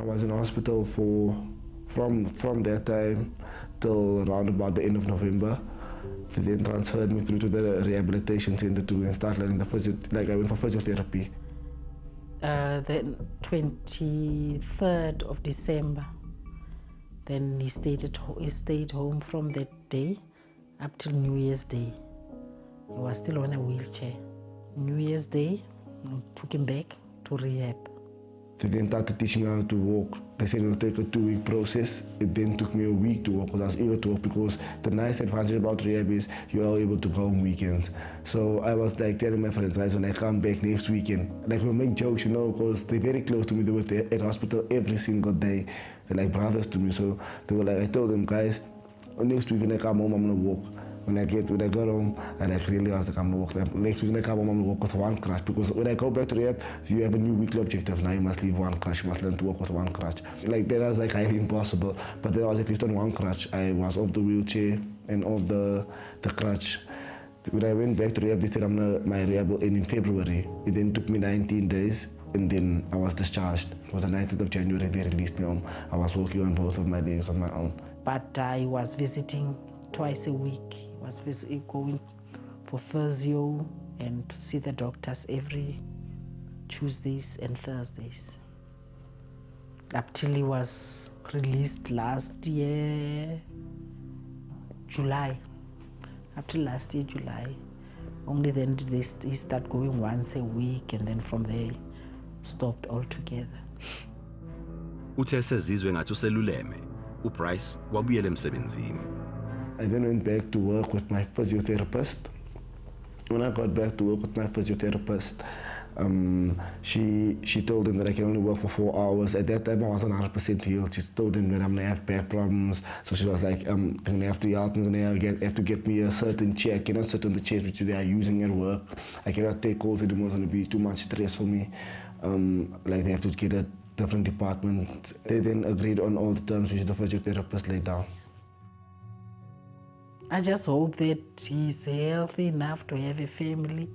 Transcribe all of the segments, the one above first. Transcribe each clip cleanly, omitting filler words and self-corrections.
I was in hospital from that time till around about the end of November. They then transferred me through to the rehabilitation center to and start learning I went for physiotherapy. The 23rd of December, then he stayed home from that day up till New Year's Day. He was still on a wheelchair. New Year's Day, I took him back to rehab. They then started teaching me how to walk. They said it would take a 2-week process. It then took me a week to walk because I was eager to walk, because the nice advantage about rehab is you are able to go on weekends. So I was like telling my friends, guys, when I come back next weekend, like we'll make jokes, you know, because they're very close to me. They were there at hospital every single day. They're like brothers to me. So they were like, I told them, guys, next week when I come home, I'm gonna walk. When I got home, I really was like, I'm gonna walk. Next week when I come home, I'm gonna walk with one crutch, because when I go back to rehab, you have a new weekly objective. Now you must leave one crutch, you must learn to walk with one crutch. Like that was like highly impossible, but then I was at least on one crutch. I was off the wheelchair and off the crutch. When I went back to rehab, they said my rehab will end in February. It then took me 19 days, and then I was discharged. It was the 19th of January, they released me home. I was walking on both of my legs on my own. But I was visiting twice a week. I was going for physio and to see the doctors every Tuesdays and Thursdays. Up till he was released last year, July. Up till last year, July. Only then did he start going once a week, and then from there stopped altogether. Uthe sezizwe ngathi useluleme, uBryce wabuyela emsebenzini. I then went back to work with my physiotherapist. When I got back to work with my physiotherapist, she told him that I can only work for 4 hours. At that time, I wasn't 100% healed. She told him that I'm gonna have back problems. So she was like, I'm gonna have to help. I'm gonna have to get me a certain chair. I cannot sit on the chairs which they are using at work. I cannot take calls anymore. It's gonna be too much stress for me. Like they have to get a different department. They then agreed on all the terms which the physiotherapist laid down. I just hope that he's healthy enough to have a family,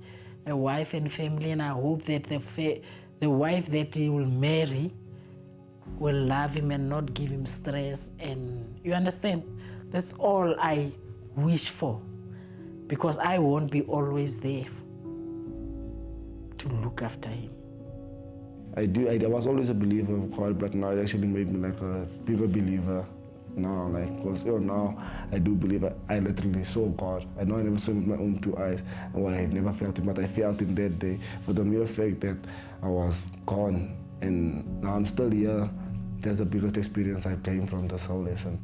a wife and family, and I hope that the wife that he will marry will love him and not give him stress. And you understand? That's all I wish for, because I won't be always there to look after him. I was always a believer of God, but now it actually made me like a bigger believer. Now, because now I do believe I literally saw God. I know I never saw him with my own 2 eyes, and I never felt him, but I felt him that day. But the mere fact that I was gone and now I'm still here, that's the biggest experience I came from this whole lesson.